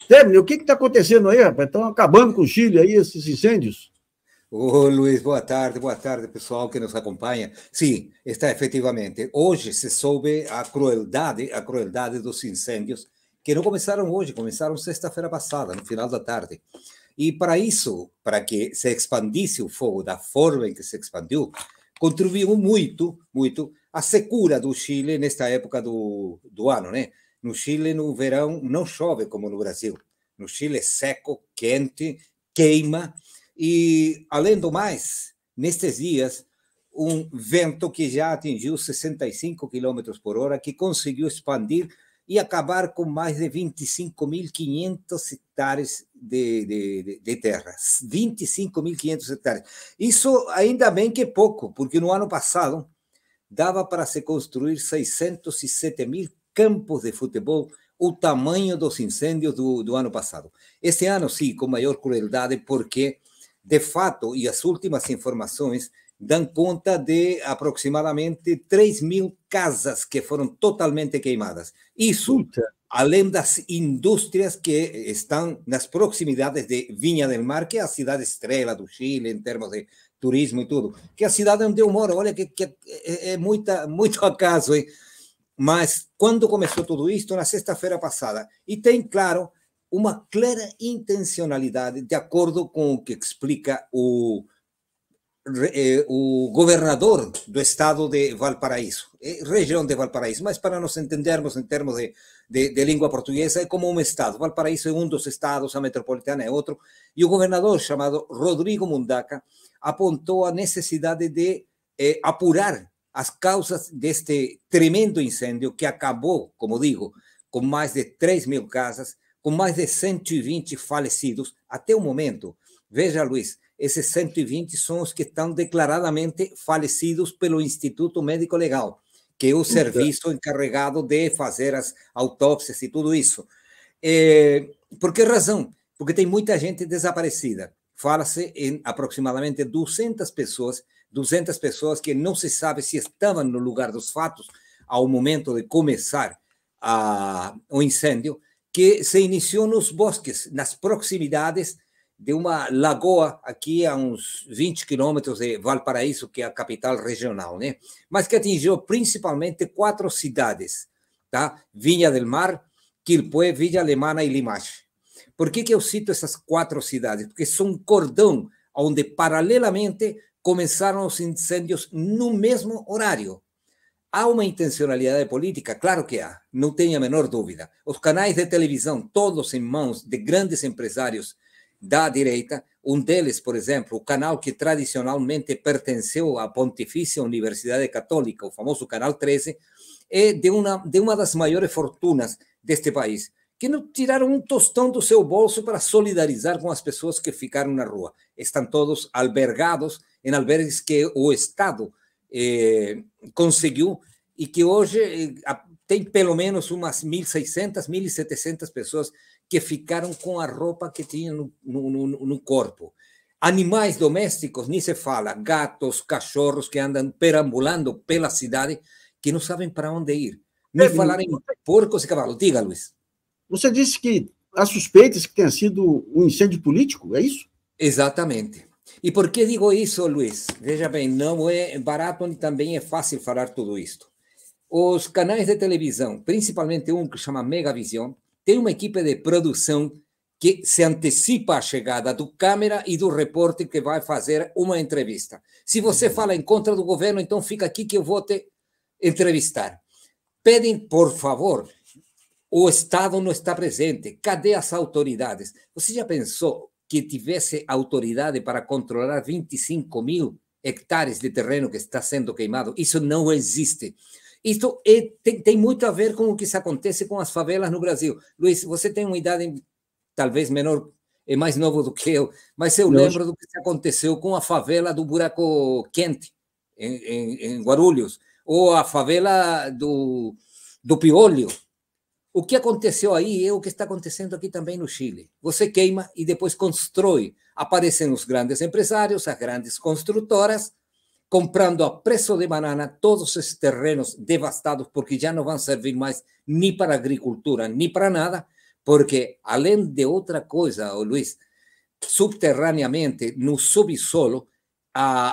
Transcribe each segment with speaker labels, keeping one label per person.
Speaker 1: Tebni, o que está acontecendo aí, rapaz? Estão acabando com o Chile aí, esses incêndios?
Speaker 2: Ô, Luiz, boa tarde, pessoal que nos acompanha. Sim, está efetivamente. Hoje se soube a crueldade dos incêndios, que não começaram hoje, começaram sexta-feira passada, no final da tarde. E para isso, para que se expandisse o fogo da forma em que se expandiu, contribuiu muito a secura do Chile nesta época do ano, né? No Chile, no verão, não chove como no Brasil. No Chile é seco, quente, queima, e, além do mais, nestes dias, um vento que já atingiu 65 quilômetros por hora, que conseguiu expandir e acabar com mais de 25.500 hectares de terra. 25.500 hectares. Isso ainda bem que é pouco, porque no ano passado dava para se construir 607 mil campos de futebol, o tamanho dos incêndios do ano passado. Este ano, sim, com maior crueldade, porque, de fato, e as últimas informações dão conta de aproximadamente 3.000 casas que foram totalmente queimadas. Isso,
Speaker 1: Puta.
Speaker 2: além das indústrias que estão nas proximidades de Viña del Mar, que é a cidade estrela do Chile, em termos de turismo e tudo, que é a cidade onde eu moro. Olha que é muito acaso, hein? Mas quando começou tudo isto? Na sexta-feira passada. E tem, claro, uma clara intencionalidade, de acordo com o que explica o governador do estado de Valparaíso, região de Valparaíso, mas para nos entendermos em termos de língua portuguesa, é como um estado. Valparaíso é um dos estados, a metropolitana é outro, e o governador, chamado Rodrigo Mundaca, apontou a necessidade de apurar as causas deste tremendo incêndio que acabou, como digo, com mais de 3.000 casas, com mais de 120 falecidos até o momento. Veja, Luiz, esses 120 são os que estão declaradamente falecidos pelo Instituto Médico Legal, que é o serviço encarregado de fazer as autópsias e tudo isso. Por que razão? Porque tem muita gente desaparecida. Fala-se em aproximadamente 200 pessoas que não se sabe se estavam no lugar dos fatos ao momento de começar o incêndio, que se iniciou nos bosques, nas proximidades de uma lagoa aqui a uns 20 quilômetros de Valparaíso, que é a capital regional, né? Mas que atingiu principalmente 4 cidades, tá? Viña del Mar, Quilpué, Villa Alemana e Limache. Por que eu cito essas 4 cidades? Porque são um cordão onde, paralelamente, começaram os incêndios no mesmo horário. Há uma intencionalidade política? Claro que há, não tenha a menor dúvida. Os canais de televisão, todos em mãos de grandes empresários da direita, um deles, por exemplo, o canal que tradicionalmente pertenceu à Pontifícia Universidade Católica, o famoso Canal 13, é de uma das maiores fortunas deste país, que não tiraram um tostão do seu bolso para solidarizar com as pessoas que ficaram na rua. Estão todos albergados em albergues que o Estado conseguiu e que hoje tem pelo menos umas 1.600, 1.700 pessoas que ficaram com a roupa que tinham no corpo. Animais domésticos, nem se fala, gatos, cachorros que andam perambulando pela cidade, que não sabem para onde ir. Nem falar em porcos e cavalos. Diga, Luiz.
Speaker 1: Você disse que há suspeitas que tenha sido um incêndio político, é isso?
Speaker 2: Exatamente. E por que digo isso, Luiz? Veja bem, não é barato nem também é fácil falar tudo isto. Os canais de televisão, principalmente um que chama Megavision, tem uma equipe de produção que se antecipa à chegada do câmera e do repórter que vai fazer uma entrevista. Se você fala em contra do governo, então fica aqui que eu vou te entrevistar. Pedem, por favor, o Estado não está presente. Cadê as autoridades? Você já pensou que tivesse autoridade para controlar 25.000 hectares de terreno que está sendo queimado? Isso não existe. Isso tem muito a ver com o que se acontece com as favelas no Brasil. Luiz, você tem uma idade talvez menor, é mais novo do que eu, mas eu lembro do que aconteceu com a favela do Buraco Quente, em Guarulhos, ou a favela do Piolho. O que aconteceu aí é o que está acontecendo aqui também no Chile. Você queima e depois constrói. Aparecem os grandes empresários, as grandes construtoras, comprando a preço de banana todos esses terrenos devastados, porque já não vão servir mais nem para agricultura, nem para nada, porque, além de outra coisa, Luiz, subterraneamente, no subsolo,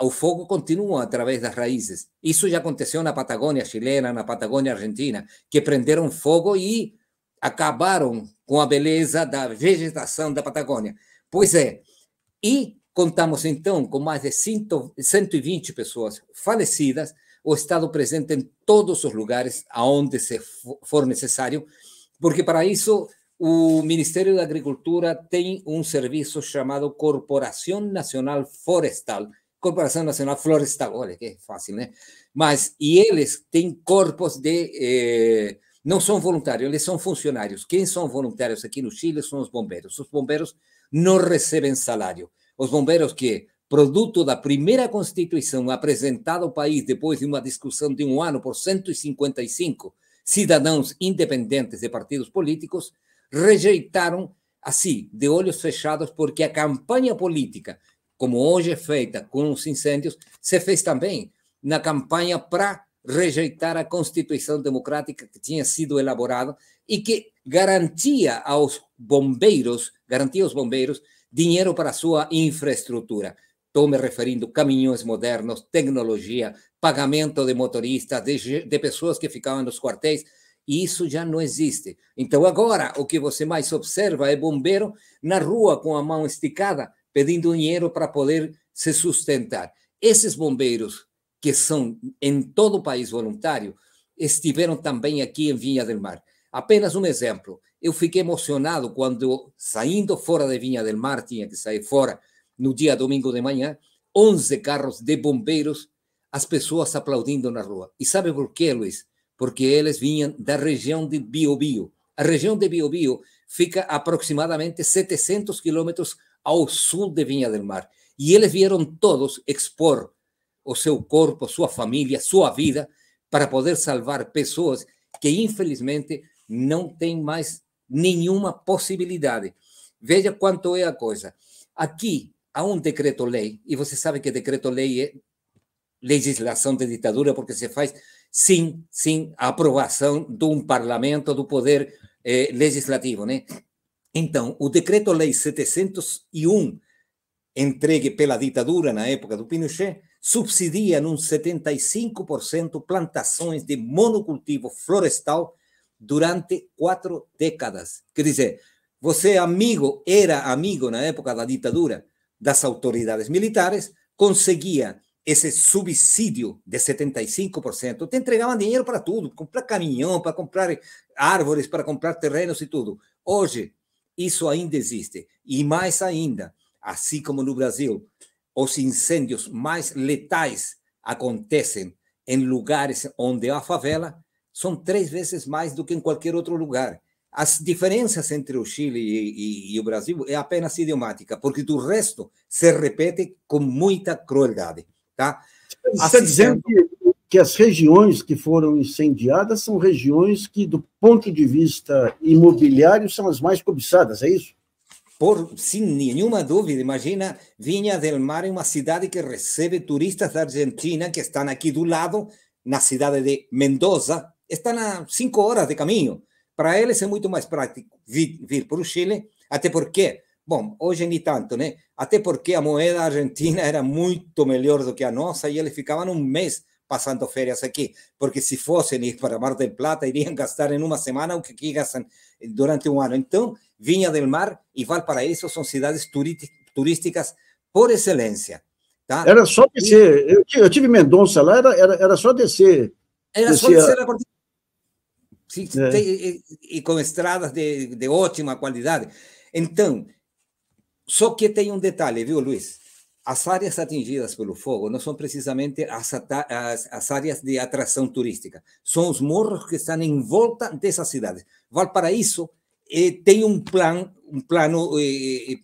Speaker 2: o fogo continua através das raízes. Isso já aconteceu na Patagônia chilena, na Patagônia argentina, que prenderam fogo e acabaram com a beleza da vegetação da Patagônia. Pois é, e contamos então com mais de 120 pessoas falecidas, o Estado presente em todos os lugares aonde se for necessário, porque para isso o Ministério da Agricultura tem um serviço chamado Corporação Nacional Florestal, olha que fácil, né? Mas, e eles têm corpos de... não são voluntários, eles são funcionários. Quem são voluntários aqui no Chile são os bombeiros. Os bombeiros não recebem salário. Os bombeiros que, produto da primeira Constituição apresentada ao país depois de uma discussão de um ano por 155 cidadãos independentes de partidos políticos, rejeitaram, assim, de olhos fechados, porque a campanha política, como hoje é feita com os incêndios, se fez também na campanha para rejeitar a Constituição Democrática que tinha sido elaborada e que garantia aos bombeiros dinheiro para a sua infraestrutura. Estou me referindo a caminhões modernos, tecnologia, pagamento de motoristas, de pessoas que ficavam nos quartéis, e isso já não existe. Então, agora, o que você mais observa é bombeiro na rua com a mão esticada, pedindo dinheiro para poder se sustentar. Esses bombeiros, que são em todo o país voluntário, estiveram também aqui em Viña del Mar. Apenas um exemplo. Eu fiquei emocionado quando, saindo fora de Viña del Mar, tinha que sair fora, no dia domingo de manhã, 11 carros de bombeiros, as pessoas aplaudindo na rua. E sabe por quê, Luiz? Porque eles vinham da região de Biobío. A região de Biobío fica aproximadamente 700 quilômetros ao sul de Viña del Mar. E eles vieram todos expor o seu corpo, sua família, sua vida, para poder salvar pessoas que, infelizmente, não têm mais nenhuma possibilidade. Veja quanto é a coisa. Aqui há um decreto-lei, e você sabe que decreto-lei é legislação de ditadura, porque se faz sem a aprovação de um parlamento, do poder legislativo, né? Então, o decreto-lei 701, entregue pela ditadura na época do Pinochet, subsidia num 75% plantações de monocultivo florestal durante 4 décadas. Quer dizer, você era amigo na época da ditadura das autoridades militares, conseguia esse subsídio de 75%, te entregavam dinheiro para tudo, comprar caminhão, para comprar árvores, para comprar terrenos e tudo. Hoje, isso ainda existe. E mais ainda, assim como no Brasil, os incêndios mais letais acontecem em lugares onde há favela, são 3 vezes mais do que em qualquer outro lugar. As diferenças entre o Chile e o Brasil é apenas idiomática, porque do resto se repete com muita crueldade. Tá?
Speaker 1: Você está dizendo que as regiões que foram incendiadas são regiões que, do ponto de vista imobiliário, são as mais cobiçadas, é isso?
Speaker 2: Sem nenhuma dúvida. Imagina, Viña del Mar é uma cidade que recebe turistas da Argentina que estão aqui do lado, na cidade de Mendoza, estão a 5 horas de caminho. Para eles é muito mais prático vir para o Chile, até porque, bom, hoje nem tanto, né? Até porque a moeda argentina era muito melhor do que a nossa e eles ficavam um mês passando férias aqui, porque se fossem ir para Mar del Plata, iriam gastar em uma semana o que aqui gastam durante um ano. Então, Viña del Mar e Valparaíso são cidades turísticas por excelência. Tá?
Speaker 1: Era só descer. Eu tive Mendonça lá, era só descer.
Speaker 2: Era só descer a partir. Sim, e com estradas de ótima qualidade. Então, só que tem um detalhe, viu, Luiz? As áreas atingidas pelo fogo não são precisamente as áreas de atração turística, são os morros que estão em volta dessas cidades. Valparaíso tem um plano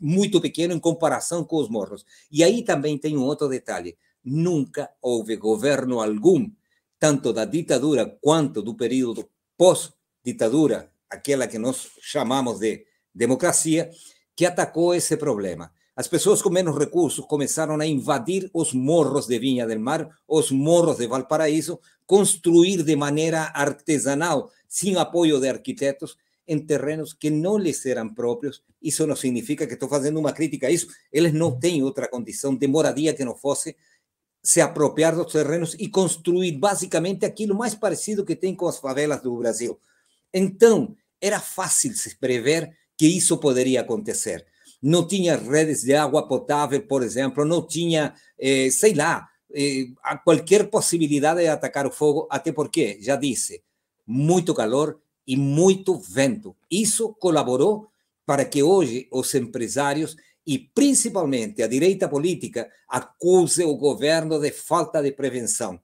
Speaker 2: muito pequeno em comparação com os morros. E aí também tem um outro detalhe: nunca houve governo algum, tanto da ditadura quanto do período pós-ditadura, aquela que nós chamamos de democracia, que atacou esse problema. As pessoas com menos recursos começaram a invadir os morros de Viña del Mar, os morros de Valparaíso, construir de maneira artesanal, sem apoio de arquitetos, em terrenos que não lhes eram próprios. Isso não significa que estou fazendo uma crítica a isso. Eles não têm outra condição de moradia que não fosse se apropriar dos terrenos e construir basicamente aquilo mais parecido que tem com as favelas do Brasil. Então, era fácil se prever que isso poderia acontecer. Não tinha redes de água potável, por exemplo, não tinha, sei lá, qualquer possibilidade de atacar o fogo, até porque, já disse, muito calor e muito vento. Isso colaborou para que hoje os empresários e principalmente a direita política acuse o governo de falta de prevenção.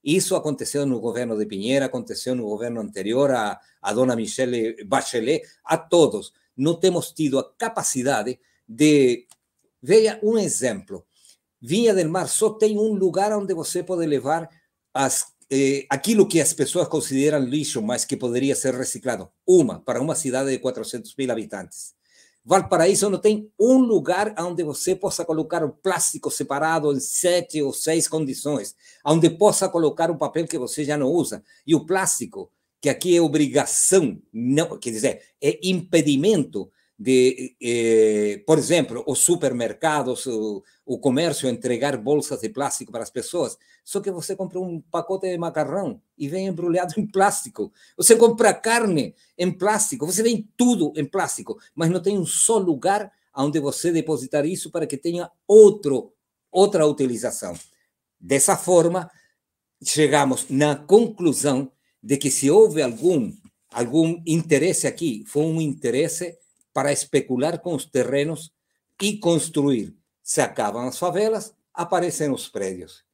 Speaker 2: Isso aconteceu no governo de Piñera, aconteceu no governo anterior a dona Michelle Bachelet, a todos. Não temos tido a capacidade de... Veja um exemplo. Viña del Mar só tem um lugar onde você pode levar aquilo que as pessoas consideram lixo, mas que poderia ser reciclado. Para uma cidade de 400.000 habitantes. Valparaíso não tem um lugar onde você possa colocar o plástico separado em 7 ou 6 condições, onde possa colocar um papel que você já não usa. E o plástico, que aqui é obrigação, não, quer dizer, é impedimento de, por exemplo, os supermercados, o comércio entregar bolsas de plástico para as pessoas, só que você compra um pacote de macarrão e vem embrulhado em plástico. Você compra carne em plástico, você vem tudo em plástico, mas não tem um só lugar onde você depositar isso para que tenha outra utilização. Dessa forma, chegamos na conclusão de que se houve algum interesse aqui, foi um interesse para especular com os terrenos e construir. Se acabam as favelas, aparecem os prédios.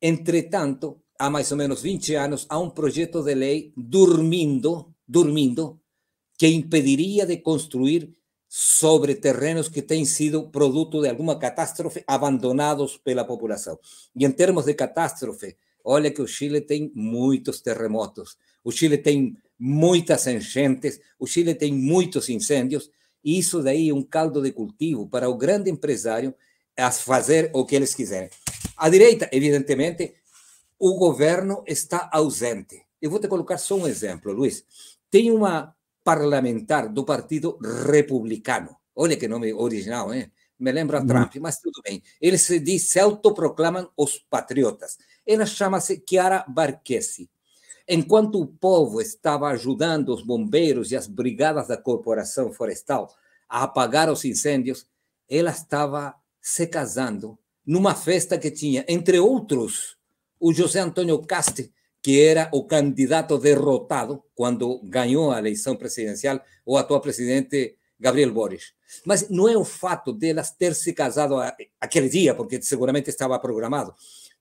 Speaker 2: Entretanto, há mais ou menos 20 anos, há um projeto de lei dormindo, que impediria de construir sobre terrenos que têm sido produto de alguma catástrofe, abandonados pela população. E em termos de catástrofe, olha que o Chile tem muitos terremotos, o Chile tem muitas enchentes, o Chile tem muitos incêndios, e isso daí é um caldo de cultivo para o grande empresário a fazer o que eles quiserem. A direita, evidentemente, o governo está ausente. Eu vou te colocar só um exemplo, Luiz. Tem uma parlamentar do Partido Republicano. Olha que nome original, hein? Me lembra a Trump, mas tudo bem. Eles se autoproclamam os patriotas. Ela chama-se Chiara Barquesi. Enquanto o povo estava ajudando os bombeiros e as brigadas da Corporação Florestal a apagar os incêndios, ela estava se casando numa festa que tinha, entre outros, o José Antônio Casti, que era o candidato derrotado quando ganhou a eleição presidencial, o atual presidente Gabriel Boric. Mas não é o fato delas ter se casado aquele dia, porque seguramente estava programado,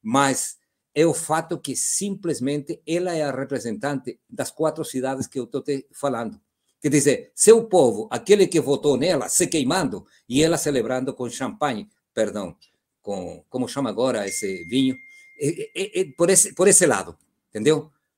Speaker 2: mas é o fato que simplesmente ela é a representante das 4 cidades que eu estou te falando. Quer dizer, seu povo, aquele que votou nela, se queimando, e ela celebrando com champanhe, perdão, com, como chama agora esse vinho, por esse lado, entendeu?